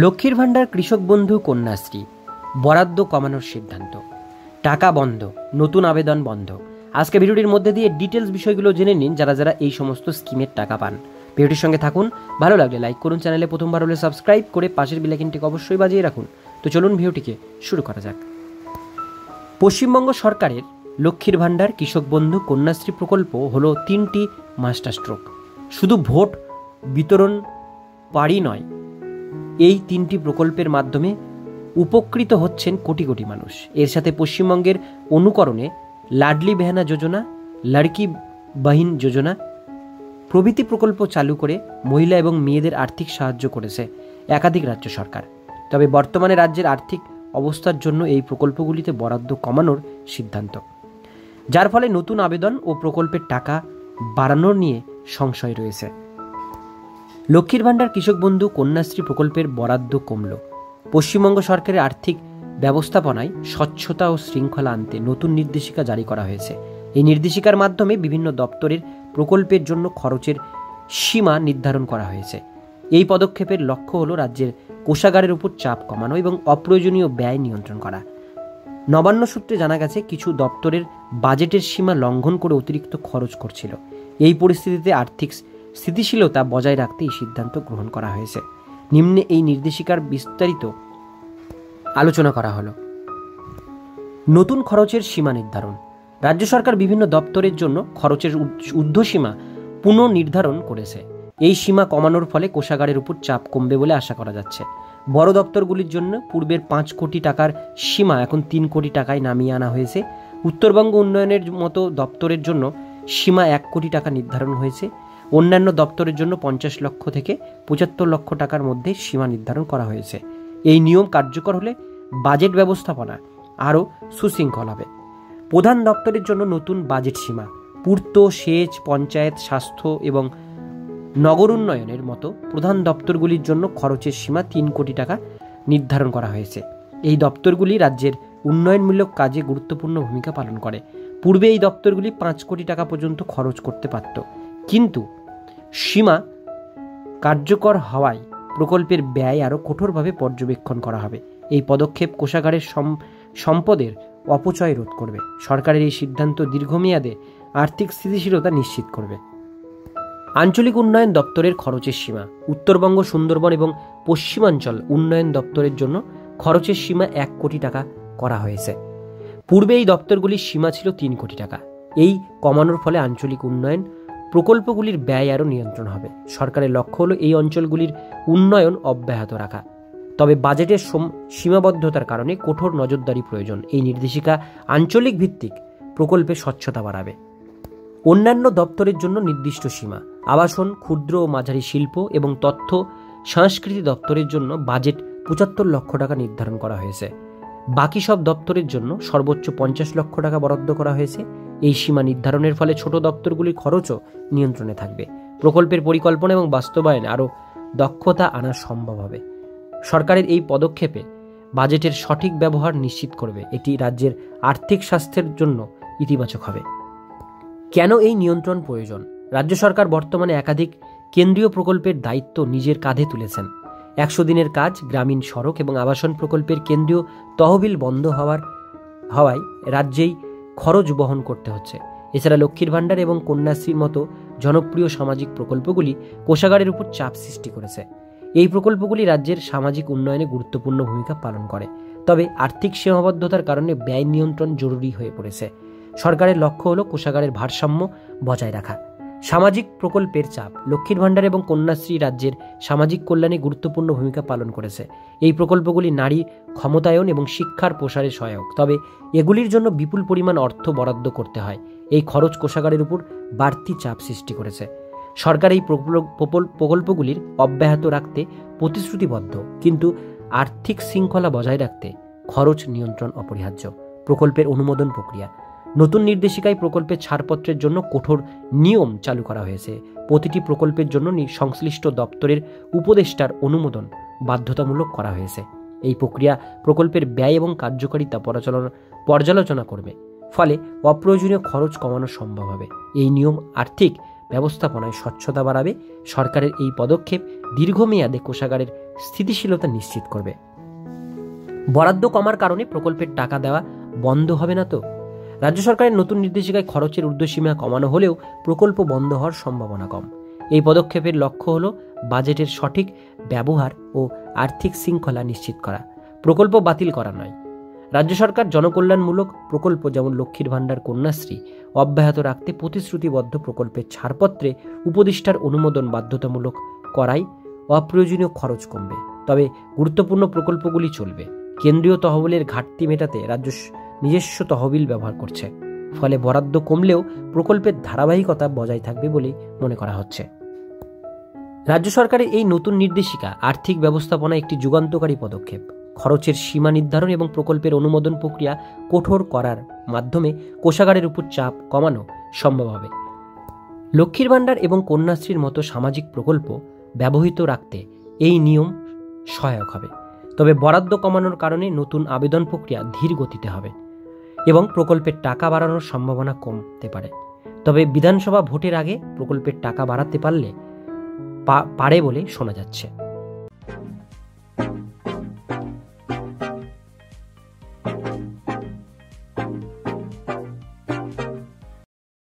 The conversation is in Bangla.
লক্ষ্মীর ভাণ্ডার, কৃষক বন্ধু, কন্যাশ্রী বরাদ্দ কমানোর সিদ্ধান্ত, টাকা বন্ধ, নতুন আবেদন বন্ধ। আজকে ভিডিওটির মধ্যে দিয়ে ডিটেলস বিষয়গুলো জেনে নিন যারা যারা এই সমস্ত স্কিমের টাকা পান। ভিডিওটির সঙ্গে থাকুন, ভালো লাগলে লাইক করুন, চ্যানেলে প্রথমবার হলে সাবস্ক্রাইব করে পাশের বেল আইকনটিকে অবশ্যই বাজিয়ে রাখুন। তো চলুন ভিডিওটিকে শুরু করা যাক। পশ্চিমবঙ্গ সরকারের লক্ষ্মীর ভাণ্ডার, কৃষক বন্ধু, কন্যাশ্রী প্রকল্প হলো তিনটি মাস্টার স্ট্রোক। শুধু ভোট বিতরণ পারি নয়, এই তিনটি প্রকল্পের মাধ্যমে উপকৃত হচ্ছেন কোটি কোটি মানুষ। এর সাথে পশ্চিমবঙ্গের অনুকরণে লাডলি বেহানা যোজনা, লড়কি বাহিন যোজনা প্রভৃতি প্রকল্প চালু করে মহিলা এবং মেয়েদের আর্থিক সাহায্য করেছে একাধিক রাজ্য সরকার। তবে বর্তমানে রাজ্যের আর্থিক অবস্থার জন্য এই প্রকল্পগুলিতে বরাদ্দ কমানোর সিদ্ধান্ত, যার ফলে নতুন আবেদন ও প্রকল্পের টাকা বাড়ানোর নিয়ে সংশয় রয়েছে। লক্ষ্মীর ভাণ্ডার, কৃষক বন্ধু, কন্যাশ্রী প্রকল্পের বরাদ্দ কমল। পশ্চিমবঙ্গ সরকারের আর্থিক ব্যবস্থাপনায় স্বচ্ছতা ও শৃঙ্খলা আনতে নতুন নির্দেশিকা জারি করা হয়েছে। এই নির্দেশিকার মাধ্যমে বিভিন্ন দপ্তরের প্রকল্পের জন্য খরচের সীমা নির্ধারণ করা হয়েছে। এই পদক্ষেপের লক্ষ্য হল রাজ্যের কোষাগারের উপর চাপ কমানো এবং অপ্রয়োজনীয় ব্যয় নিয়ন্ত্রণ করা। নবান্ন সূত্রে জানা গেছে, কিছু দপ্তরের বাজেটের সীমা লঙ্ঘন করে অতিরিক্ত খরচ করছিল। এই পরিস্থিতিতে আর্থিক স্থিতিশীলতা বজায় রাখতে এই সিদ্ধান্ত গ্রহণ করা হয়েছে। নিম্নে এই নির্দেশিকার বিস্তারিত আলোচনা করা হলো। নতুন খরচের সীমা নির্ধারণ। রাজ্য সরকার বিভিন্ন দপ্তরের জন্য খরচের ঊর্ধ্বসীমা পুনর্নির্ধারণ করেছে। এই সীমা কমানোর ফলে কোষাগারের উপর চাপ কমবে বলে আশা করা যাচ্ছে। বড় দপ্তরগুলির জন্য পূর্বের 5 কোটি টাকার সীমা এখন 3 কোটি টাকায় নামিয়ে আনা হয়েছে। উত্তরবঙ্গ উন্নয়নের মতো দপ্তরের জন্য সীমা 1 কোটি টাকা নির্ধারণ হয়েছে। অন্যান্য দপ্তরের জন্য 50 লক্ষ থেকে 75 লক্ষ টাকার মধ্যে সীমা নির্ধারণ করা হয়েছে। এই নিয়ম কার্যকর হলে বাজেট ব্যবস্থাপনা আরও সুশৃঙ্খল হবে। প্রধান দপ্তরের জন্য নতুন বাজেট সীমা। পূর্ত, সেচ, পঞ্চায়েত, স্বাস্থ্য এবং নগর উন্নয়নের মতো প্রধান দপ্তরগুলির জন্য খরচের সীমা 3 কোটি টাকা নির্ধারণ করা হয়েছে। এই দপ্তরগুলি রাজ্যের উন্নয়নমূলক কাজে গুরুত্বপূর্ণ ভূমিকা পালন করে। পূর্বে এই দপ্তরগুলি 5 কোটি টাকা পর্যন্ত খরচ করতে পারত, কিন্তু সীমা কার্যকর হওয়ায় প্রকল্পের ব্যয় আরও কঠোরভাবে পর্যবেক্ষণ করা হবে। এই পদক্ষেপ কোষাগারের সম্পদের অপচয় রোধ করবে। সরকারের এই সিদ্ধান্ত দীর্ঘমেয়াদে আর্থিক স্থিতিশীলতা নিশ্চিত করবে। আঞ্চলিক উন্নয়ন দপ্তরের খরচের সীমা। উত্তরবঙ্গ, সুন্দরবন এবং পশ্চিমাঞ্চল উন্নয়ন দপ্তরের জন্য খরচের সীমা 1 কোটি টাকা করা হয়েছে। পূর্বে এই দপ্তরগুলির সীমা ছিল 3 কোটি টাকা। এই কমানোর ফলে আঞ্চলিক উন্নয়ন প্রকল্পগুলির ব্যয় আরও নিয়ন্ত্রণ হবে। সরকারের লক্ষ্য হলো এই অঞ্চলগুলির উন্নয়ন অব্যাহত রাখা। তবে বাজেটের সীমাবদ্ধতার কারণে কঠোর নজরদারি প্রয়োজন। এই নির্দেশিকা আঞ্চলিক ভিত্তিক প্রকল্পে স্বচ্ছতা বাড়াবে। অন্যান্য দপ্তরের জন্য নির্দিষ্ট সীমা। আবাসন, ক্ষুদ্র ও মাঝারি শিল্প এবং তথ্য সংস্কৃতি দপ্তরের জন্য বাজেট 75 লক্ষ টাকা নির্ধারণ করা হয়েছে। বাকি সব দপ্তরের জন্য সর্বোচ্চ 50 লক্ষ টাকা বরাদ্দ করা হয়েছে। এই সীমা নির্ধারণের ফলে ছোট দপ্তরগুলির খরচও নিয়ন্ত্রণে থাকবে। প্রকল্পের পরিকল্পনা এবং বাস্তবায়নে আরও দক্ষতা আনা সম্ভব হবে। সরকারের এই পদক্ষেপে বাজেটের সঠিক ব্যবহার নিশ্চিত করবে। এটি রাজ্যের আর্থিক স্বাস্থ্যের জন্য ইতিবাচক হবে। কেন এই নিয়ন্ত্রণ প্রয়োজন? রাজ্য সরকার বর্তমানে একাধিক কেন্দ্রীয় প্রকল্পের দায়িত্ব নিজের কাঁধে তুলেছেন। 100 দিনের কাজ, গ্রামীণ সড়ক এবং আবাসন প্রকল্পের কেন্দ্রীয় তহবিল বন্ধ হওয়ায় রাজ্যেই খরচ বহন করতে হচ্ছে। এছাড়া লক্ষ্মীর ভাণ্ডার এবং কন্যাশ্রীর মতো জনপ্রিয় সামাজিক প্রকল্পগুলি কোষাগারের উপর চাপ সৃষ্টি করেছে। এই প্রকল্পগুলি রাজ্যের সামাজিক উন্নয়নে গুরুত্বপূর্ণ ভূমিকা পালন করে। তবে আর্থিক সীমাবদ্ধতার কারণে ব্যয় নিয়ন্ত্রণ জরুরি হয়ে পড়েছে। সরকারের লক্ষ্য হল কোষাগারের ভারসাম্য বজায় রাখা। সামাজিক প্রকল্পের চাপ। লক্ষ্মীর ভাণ্ডার এবং কন্যাশ্রী রাজ্যের সামাজিক কল্যাণে গুরুত্বপূর্ণ ভূমিকা পালন করেছে। এই প্রকল্পগুলি নারী ক্ষমতায়ন এবং শিক্ষার প্রসারে সহায়ক। তবে এগুলির জন্য বিপুল পরিমাণ অর্থ বরাদ্দ করতে হয়। এই খরচ কোষাগারের উপর বাড়তি চাপ সৃষ্টি করেছে। সরকার এই প্রকল্পগুলির অব্যাহত রাখতে প্রতিশ্রুতিবদ্ধ, কিন্তু আর্থিক শৃঙ্খলা বজায় রাখতে খরচ নিয়ন্ত্রণ অপরিহার্য। প্রকল্পের অনুমোদন প্রক্রিয়া। নতুন নির্দেশিকায় প্রকল্পের ছাড়পত্রের জন্য কঠোর নিয়ম চালু করা হয়েছে। প্রতিটি প্রকল্পের জন্য সংশ্লিষ্ট দপ্তরের উপদেষ্টার অনুমোদন বাধ্যতামূলক করা হয়েছে। এই প্রক্রিয়া প্রকল্পের ব্যয় এবং কার্যকারিতা পর্যালোচনা করবে। ফলে অপ্রয়োজনীয় খরচ কমানো সম্ভব হবে। এই নিয়ম আর্থিক ব্যবস্থাপনায় স্বচ্ছতা বাড়াবে। সরকারের এই পদক্ষেপ দীর্ঘমেয়াদে কোষাগারের স্থিতিশীলতা নিশ্চিত করবে। বরাদ্দ কমার কারণে প্রকল্পের টাকা দেওয়া বন্ধ হবে না তো? রাজ্য সরকারের নতুন নির্দেশিকায় খরচের ঊর্ধ্বসীমা কমানো হলেও প্রকল্প বন্ধ হওয়ার সম্ভাবনা কম। এই পদক্ষেপের লক্ষ্য হল বাজেটের সঠিক ব্যবহার ও আর্থিক শৃঙ্খলা নিশ্চিত করা, প্রকল্প বাতিল করা নয়। রাজ্য সরকার জনকল্যাণমূলক প্রকল্প যেমন লক্ষ্মীর ভাণ্ডার, কন্যাশ্রী অব্যাহত রাখতে প্রতিশ্রুতিবদ্ধ। প্রকল্পের ছাড়পত্রে উপদেষ্টার অনুমোদন বাধ্যতামূলক করায় অপ্রয়োজনীয় খরচ কমবে। তবে গুরুত্বপূর্ণ প্রকল্পগুলি চলবে। কেন্দ্রীয় তহবিলের ঘাটতি মেটাতে রাজ্য নিজস্ব তহবিল ব্যবহার করছে, ফলে বরাদ্দ কমলেও প্রকল্পের ধারাবাহিকতা বজায় থাকবে বলে মনে করা হচ্ছে। রাজ্য সরকারের এই নতুন নির্দেশিকা আর্থিক ব্যবস্থাপনা একটি যুগান্তকারী পদক্ষেপ। খরচের সীমা নির্ধারণ এবং প্রকল্পের অনুমোদন প্রক্রিয়া কঠোর করার মাধ্যমে কোষাগারের উপর চাপ কমানো সম্ভব হবে। লক্ষ্মীর ভাণ্ডার এবং কন্যাশ্রীর মতো সামাজিক প্রকল্প ব্যবহৃত রাখতে এই নিয়ম সহায়ক হবে। তবে বরাদ্দ কমানোর কারণে নতুন আবেদন প্রক্রিয়া ধীর গতিতে হবে এবং প্রকল্পের টাকা বাড়ানোর সম্ভাবনা কমতে পারে। তবে বিধানসভা ভোটের আগে প্রকল্পের টাকা বাড়াতে পারে বলে শোনা যাচ্ছে।